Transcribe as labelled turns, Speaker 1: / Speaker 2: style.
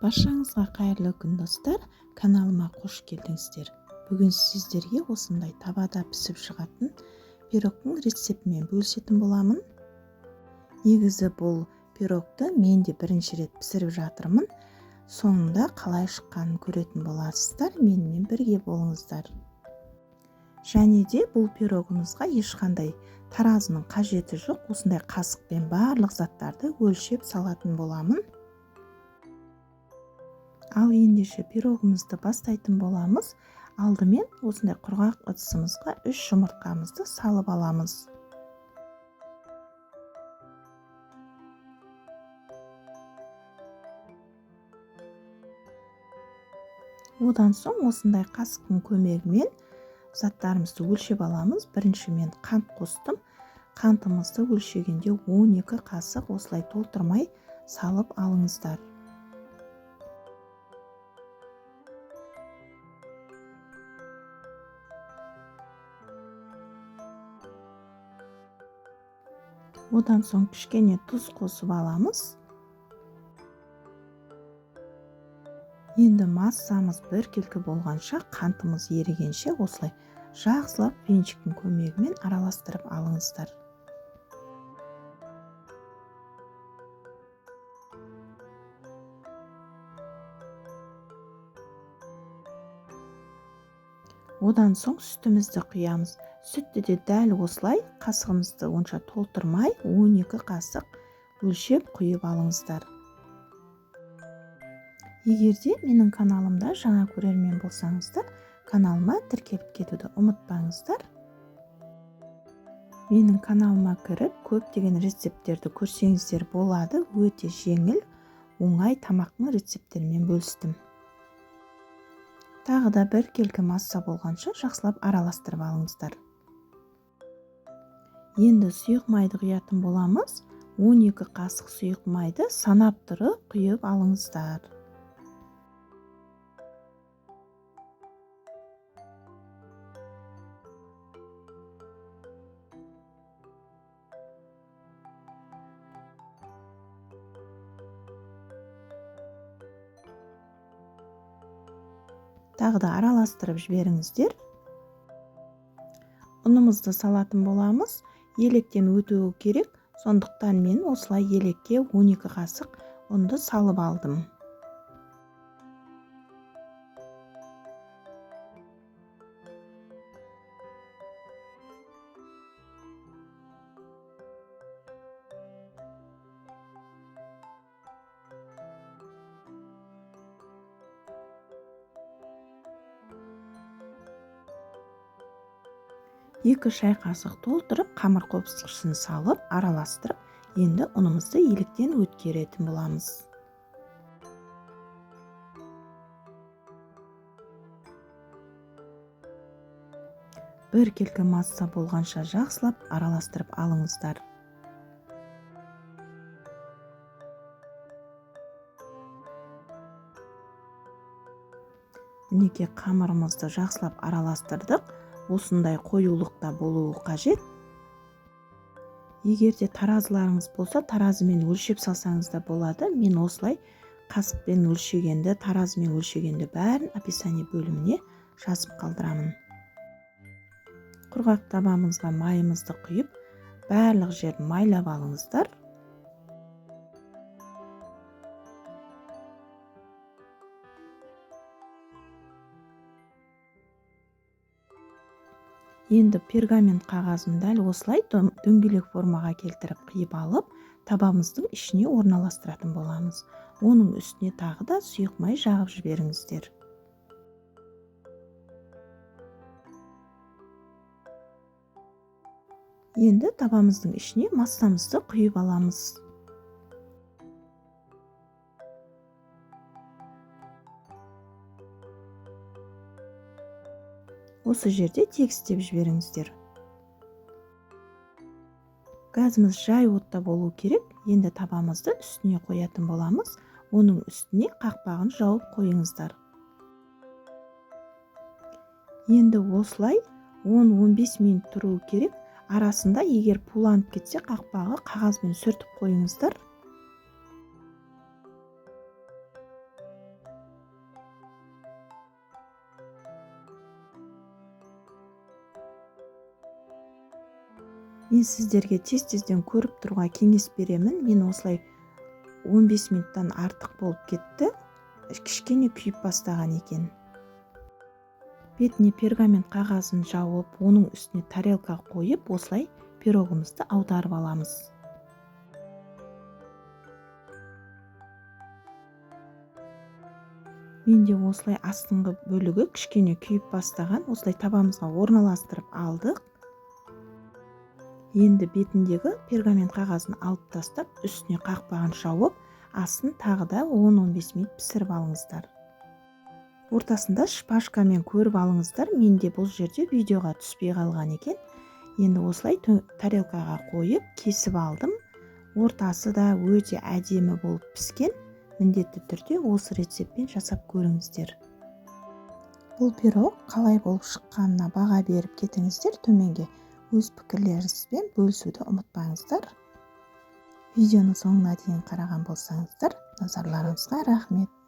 Speaker 1: Баршаңызға қайырлы күн достар, каналыма қош келдіңіздер. Бүгін сіздерге осындай табада пісіп шығатын пирогтың рецептімен бөлісетін боламын. Негізі бұл пирогты мен де бірінші рет пісіріп жатырмын. Соңында қалай шыққанын көретін боласыздар, менімен бірге болыңыздар. Және де бұл пирогымызға ешқандай таразының қажеті жоқ. Осындай қасықпен барлық заттарды өлшеп салатын боламын. Ал ендеше пирогымызды бастайтын боламыз. Алдымен осындай құрғақ ыдысымызға 3 жұмыртқамызды салып аламыз. Одан соң осындай қасықтың көмегімен заттарымызды өлшеп аламыз. Бірінші мен қант қостым. Қантымызды өлшегенде 12 қасық, осылай толтырмай салып алыңыздар. Одан соң кішкене тұз қосып аламыз. Енді массамыз біркелкі болғанша, қантымыз ерігенше осылай жақсылап венчиктің көмегімен араластырып алыңыздар. Одан соң сүтімізді құямыз. Сүтті де дәл осылай қасығымызды онша толтырмай 12 қасық өлшеп құйып алыңыздар. Егерде менің каналымда жаңа көрермен болсаңыздар, каналыма тіркеліп кетуді ұмытпаңыздар. Менің каналыма кіріп, көптеген рецепттерді көрсеңіздер болады. Өте жеңіл, оңай тамақтың рецепттерімен бөлістім. Тағы да біркелкі масса болғанша жақсылап араластырып алыңыздар. Енді сұйық майды құятын боламыз. 12 қасық сұйық майды санап тұрып құйып алыңыздар. Тағы да араластырып жіберіңіздер. Ұнымызды салатын боламыз. Електен өтуі керек. Сондықтан мен осылай елекке 12 қасық ұнды салып алдым. Екі шай қасық толтырып, қамыр қопсықшысын салып, араластырып, енді ұнымызды електен өткеретін боламыз. Біркелкі масса болғанша жақсылап араластырып алыңыздар. Мінекей қамырымызды жақсылап араластырдық. Осындай қоюлықта болуы қажет. Егерде таразыларыңыз болса, таразымен өлшеп салсаңыз да болады. Мен осылай қасықпен өлшегенді, таразымен өлшегенді бәрін описание бөліміне жазып қалдырамын. Құрғақ табамызға майымызды құйып, барлық жерін майлап алыңыздар. Енді пергамент қағазын дәл осылай дөңгелек формаға келтіріп қиып алып, табамыздың ішіне орналастыратын боламыз. Оның үстіне тағы да сұйық май жағып жіберіңіздер. Енді табамыздың ішіне массамызды құйып аламыз. Осы жерде тегістеп жіберіңіздер. Газымыз жай отта болу керек. Енді табамызды үстіне қоятын боламыз. Оның үстіне қақпағын жауып қойыңыздар. Енді осылай 10-15 минут тұру керек. Арасында егер пуланып кетсе, қақпағы қағазбен сүртіп қойыңыздар. Мен сіздерге тез-тезден көріп тұруға кеңес беремін. Мен осылай 15 минуттан артық болып кетті. Кішкене күйіп бастаған екен. Бетіне пергамент қағазын жауып, оның үстіне тарелка қойып, осылай пирогымызды аударып аламыз. Менде осылай астыңғы бөлігі кішкене күйіп бастаған. Осылай табамызға орналастырып алдық. Енді бетіндегі пергамент қағазын алып тастап, үстіне қақпағын жауып, астын тағы да 10-15 минут пісіріп алыңыздар. Ортасында шпажкамен көріп алыңыздар. Менде бұл жерде видеоға түспей қалған екен. Енді осылай тарелкаға қойып, кесіп алдым. Ортасы да өте әдемі болып піскен. Міндетті түрде осы рецептпен жасап көріңіздер. Бұл пирог қалай болып шыққанына баға беріп кетіңіздер. Төменге өз пікірлеріңізбен бөлісуді ұмытпаңыздар. Видеоны соңына дейін қараған болсаңыздар, назарларыңызға рахмет.